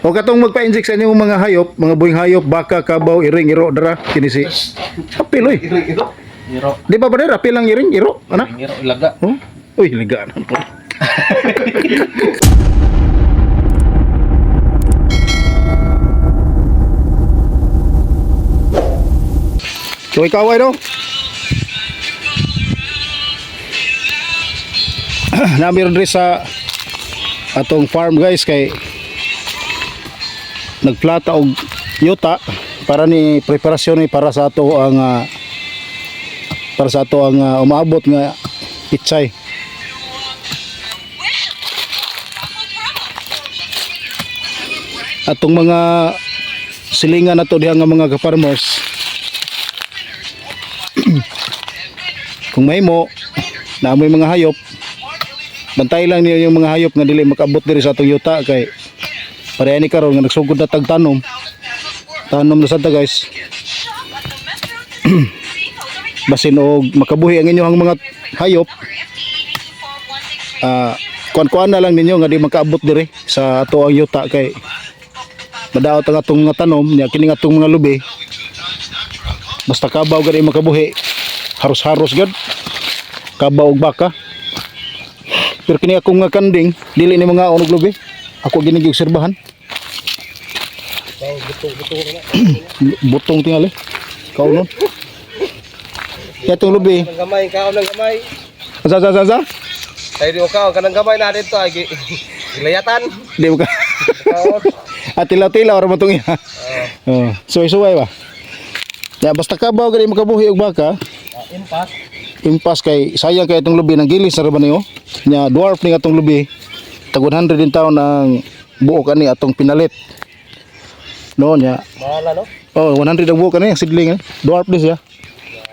O katong magpa-inject sa inyong mga hayop, mga buhing hayop, baka, kabaw, iring, iro, dara, kinisi. Apil, oy. Iro. Di ba ba rin? Apil lang iring, iro. Ano? Iro ilaga. Oh? Uy, ligaan. So ikaw ay no? Namin rin sa atong farm guys kay nagplata og yuta para ni preparasyon ni para sa ato ang umaabot nga pitsay. Atong mga silingan nato diha nga mga ka-farmers. Kung mahimo na amoy mga hayop, bantay lang niyo yung mga hayop nga dili makaabot diri sa atong yuta kay pareha ni karon nga nagsugod na tagtanom. Tanom na sad ta guys. Basin og makabuhi ang inyong mga hayop. Kuan-kuan na lang ninyo nga di makaabot diri sa ato ang yuta kay madaot ang atong mga tanom nya kini atong mga lubi. Basta kabaw gani makabuhi. Haros-haros gad kabaw og baka. Pero kini akong nga kanding dili ni mga onog lubi. Ako ginigiobserbahan. Butong tingali. Kaunon. Yatong lubi. Gamay kaon ng gamay. Za. Ay di ka kanang gamay na dito ay gilayatan. Di mo ka. At tilaw-tilaw ra mo tong iya. Oh, suway-suway ba. Ya basta kabaw gani makabuhi og baka. Impas kay sayang kay itong lubi ng gilis sa raban niyo. Nya dwarf ni atong lubi. Tag 100 din taon ang buok ani atong pinalit. No nya. Mahala no? Oh, 100 ang buok ani sidling dwarf din siya.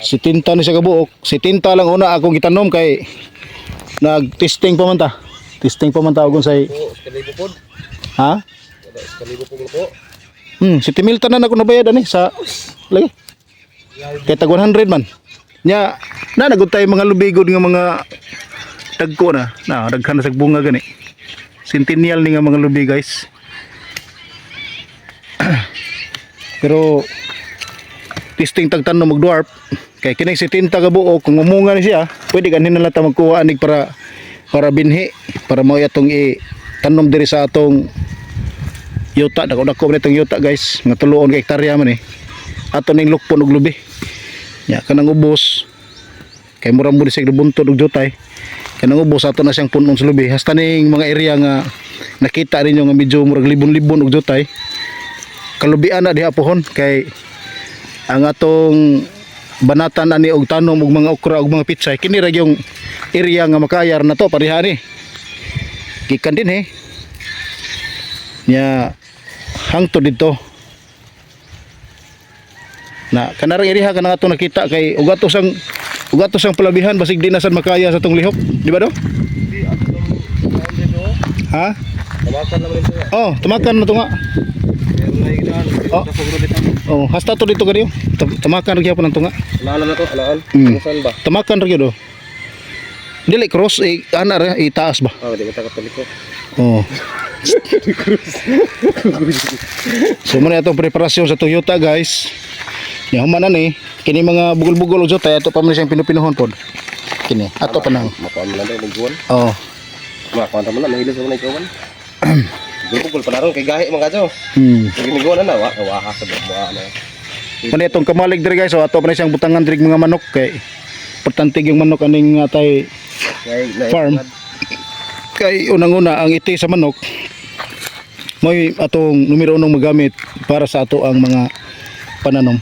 Si tinta ni siya ka buok. Si tinta lang una akong gitanom kay nag-testing pa man ta. Testing pa man ta og unsay. Kalibo pod. Ha? Kalibo pod po. Si Timil tanan ako nabayad ani sa lagi. Kay tag 100 man. Nya na naguntay mga lubigod nga mga tagko na daghan na sa bunga gani. Centennial ni nga mga lubi guys. Pero testing tagtanom mag dwarf kay kini si tinta ka buok kung umunga ni siya pwede ganin na lang ta magkuha anig para binhi para mao atong i-tanom diri sa atong yuta. Dako-dako nitong yuta guys nga 3 ka hektarya man ato ning lukpon og lubi. Ya kanang ubos kay mura mo disig buntod og jutay kanang ubos ato na siyang punon sa lubi hasta ning mga area nga nakita ninyo nga medyo murag libon-libon og jutay kalubian na diha pohon kay ang atong banatan ani og tanom og mga okra og mga pitsay kini ra yung area nga makayar na to pareha ni gikan din nya hangtod dito na kanarang iriha kanang ato nakita kay ugatos ang palabihan basig di na sad makaya sa tong lihok di ba do? Ha? Tumakan naman ito. Oh, tumakan na to nga. Oh, hasta to dito gadiyo. Tumakan ra gyapon ang tunga. Alaan na to, alaan. Saan ba? Tumakan ra gyud. Dili cross ana ra itaas ba? Oh, di kita katuliko. Oh. So man atong preparasyon sa Toyota guys. Ya human ni kini mga bugol-bugol og jotay ato pa man siyang pinupinuhon pod. Kini ato pa nang. Makuan man na yung buwan. Oh. Makuan man na mahilis man ikawan. Bugol pa naron kay gahi man kadto. Sige miguan na wa sa buwan na. Muna itong kamalig diri guys, so ato pa na siyang butangan diri mga manok kay importante yung manok aning atay farm. Kay unang-una ang iti sa manok may atong numero 1 magamit para sa ato ang mga pananom.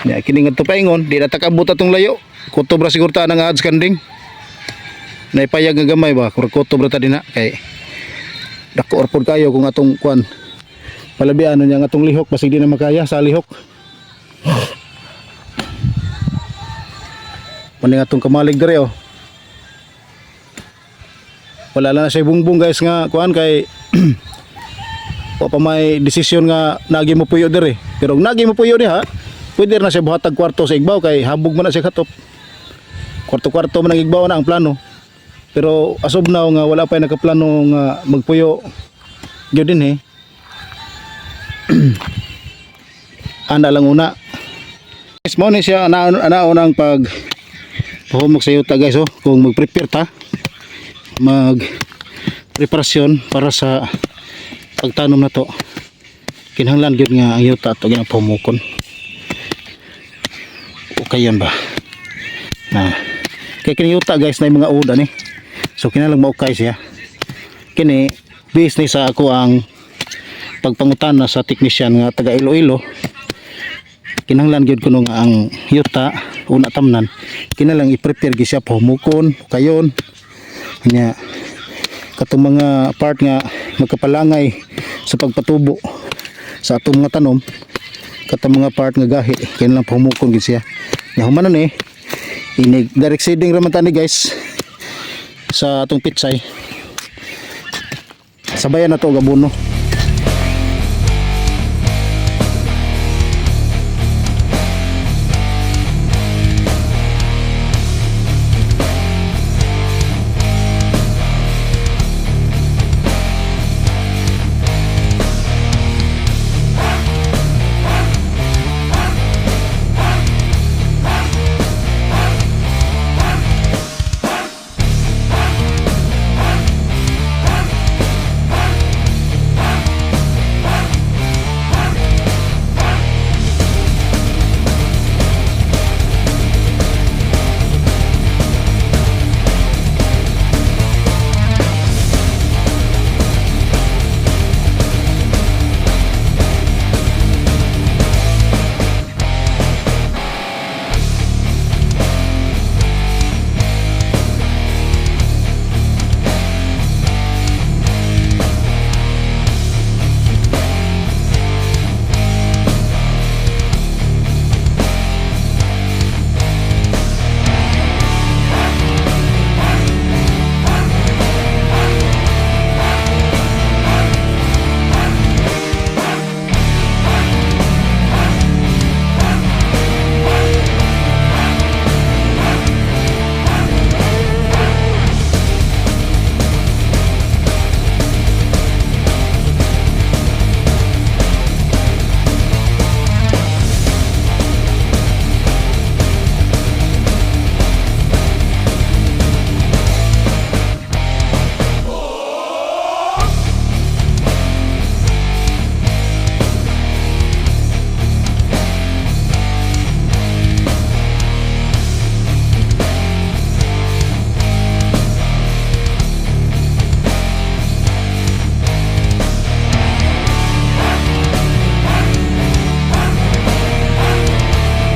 Ya kini ngadto paingon, di na takabot atong layo. Kutob ra siguro ta nang ads kanding. Naipayag nga gamay ba, kutob ra ta dinha kay dako orpod kayo kung atong kuan. Palabian niya nga atong lihok basig di na makaya sa lihok. Paning atong kamalig diri oh. Wala lang na siya bungbong guys nga kuan kay o pa may desisyon nga nagi mo puyo diri. Pero kung nagi mo puyo diha, pwede na siya buhatag kwarto sa igbaw kay habog man na siya katop. Kwarto-kwarto man ang igbaw na ang plano. Pero asob na nga wala pa nakaplano nga magpuyo. Gyud din ana lang una. Guys, mo ni siya unang pag pahumok sa yuta guys oh. Kung mag-prepare ta mag preparasyon para sa pagtanom na to. Kinahanglan gyud nga ang yuta to ginapahumukon. Okay yan ba? Kaya kini yuta guys na yung mga uda ni. So kinalang maukay siya. Kini business sa ako ang pagpangutana sa technician nga taga Iloilo. Kinahanglan gyud kuno nga ang yuta una tamnan. Kinalang i-prepare gyud siya pahumukon, kayon. Nya katong mga part nga magkapalangay sa pagpatubo sa atong mga tanom, katong mga part nga gahi kinalang pahumukon gyud siya. Nya humanon inig direct seeding ra man tani guys sa atong pitsay. Sabayan na to og abono.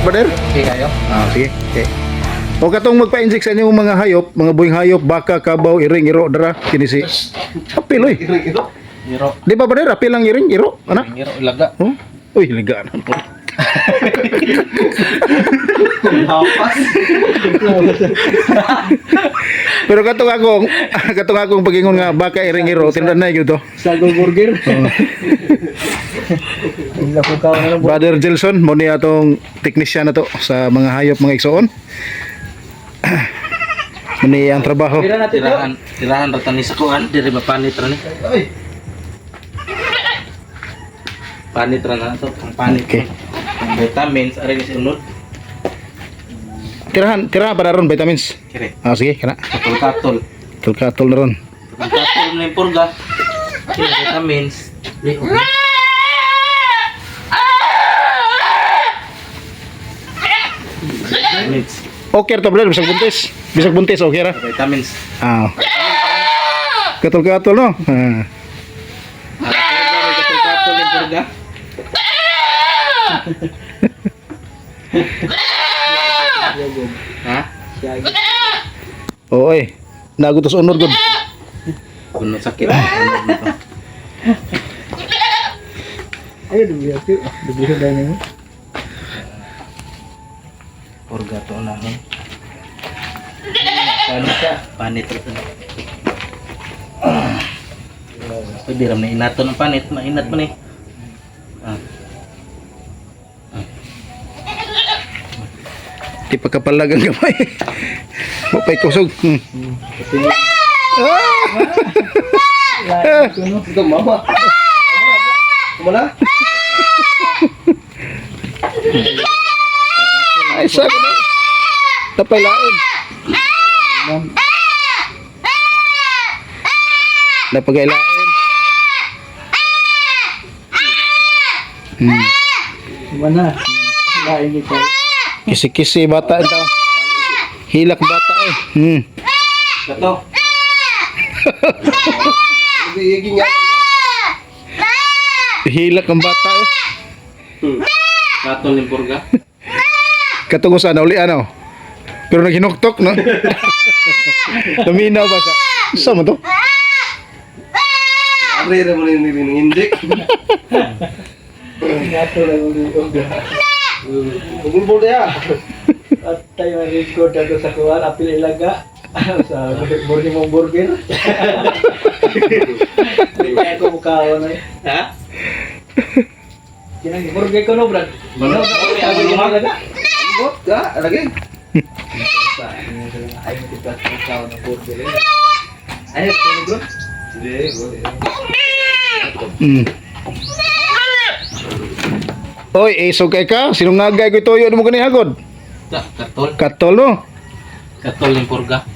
Brother? Okay kayo? Sige. Okay. O katong magpa-inject sa inyong mga hayop, mga buhing hayop, baka, kabaw, iring, iro, dara, kini si apil oy. Iro. Di ba brother, apil lang iring, iro, ana? Iro ilaga. Oh? Uy, liga na. Lapas. Pero katong akong pagingon nga baka iring, iro, tindan na gyud to. Sago burger. Brother Jelson, mo ni atong technician na to sa mga hayop, mga igsoon. Muni ang trabaho. Tirahan rata ni sakuan, diri ba panit ra ni. Panit ra na to, ang panit. Okay. Ang vitamins ari ni sunod. Tirahan para ron vitamins. Kire. Sige, kana. Katol. Katol na ron. Katol na yung purga. Kire vitamins. Vitamins. Okay to brother, bisag buntis. Bisag buntis okay ra. Vitamins. Katol no. Katol yung purga. Ha? Oo nagutos unod gud. Kuno sakit. Ayo dubi aku, dubi dana. Purga to na hon. Panit ka, panit ra. Pwede ram na inato ng panit, mainat man eh. Di pagkapalag ang gamay. Mapay kusog. Lain ko no. Ito, mama. Kumala? Ay, sabi na. Napailain. Ma'am, Napagailain. mana? Lain ni kay. Kisi-kisi bata ito. Hilak bata eh. Kato. Hindi nga. Hilak ang bata eh. Katol ng purga. Katungo sana uli ano. Pero naghinuktok no. Tuminaw ba sa? Saan mo to? Ari mo rin inject. Ngato lang ulit uga. Bulbul ya. At tayo record ako sa kuwan, apil ilaga. Sa burger mong burger. Kaya ko mukha na. Ha? Kinang burger ko no, Brad. Ano ako ilaga? Bot ka, lagi. Ay, kita mukha ng burger. Ay, ko bro. Oy, isog kay ka. Sinungagay ko itoyo mo kani hagod. Katol. Katol no. Katol ng purga.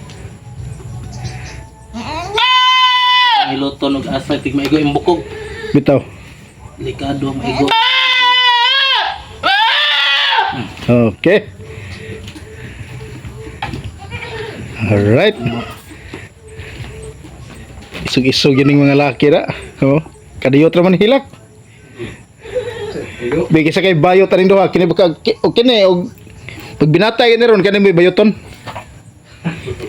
Niluto ng asa, tig maigo yung bukog. Bitaw. Likado, maigo. Okay. Alright. Isog-isog yun yung mga laki na. Oh. Kadiyot naman hilak. Bigay sa kay bayot rin doha. Kini baka o kini og pag binatay ni ron kani may bayoton.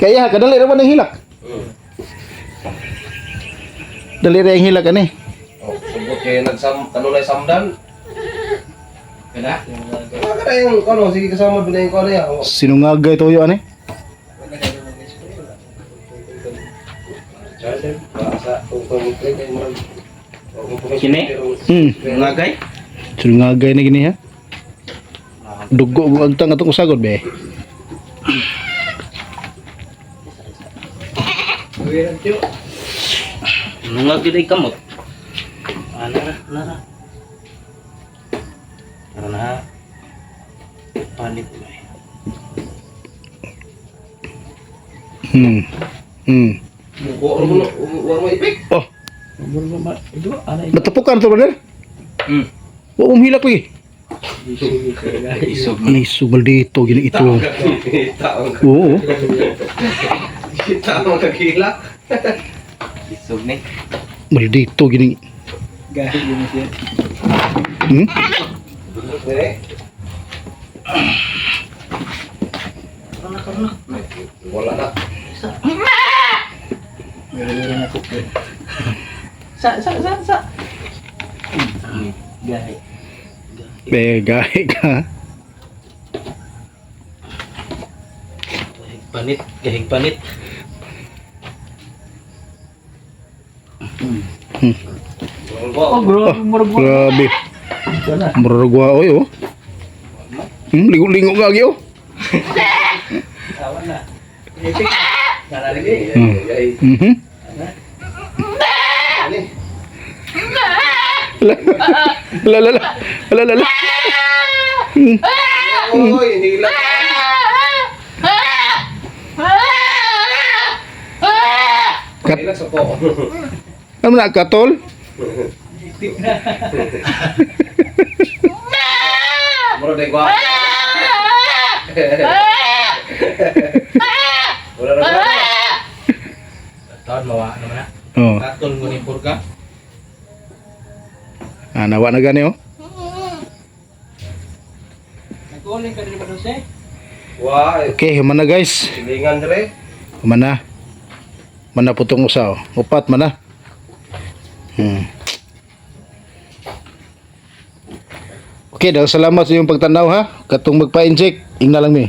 Kaya kadali naman ang hilak. Dali ra ang hilak ani. Oh, subot kayo kanulay samdan. Kada? Kada yung ano, sige kasama binayin ko ano yan. Oh. Sinungagay toyo ani. Kini? Ngagay? Sinungagay na gini ha. Dugo ang agtang atong usagod be. Wiran tiyo. Ngagay day kamot. Nara. Karena panit ba. War mo ipik. Oh, Burger ma, itu ana natapukan to brother. Wa hilak lagi. Isog Ani sugal dito gini ito. Taong Oo. taong kakila. Isog ni. Maldito gini. gahi yun siya. Wala na. Meron ako. Sa. Gahi. Begay ka. Gahig panit. Oh, bro, murag Grabe. na. Muragwa oy oh. Lingo-lingo nga gi oh. Awan na. Ipik. Nalalagay. Mhm. La la la. La la la. Oy, hila. Kat Hila sa po. ano na katol? Muro de gua. Wala na gua. Tahun mawa naman na. Oh. Katol mo ni purga. Nawa na gani oh. Nagkuling ka rin ba doon siya? Wah, Okay, human na guys. silingan dire. Human na. Mana putong usaw. Upat man na. Okay, dahil salamat sa iyong pagtanaw ha. Katong magpa-inject, ingna lang mi.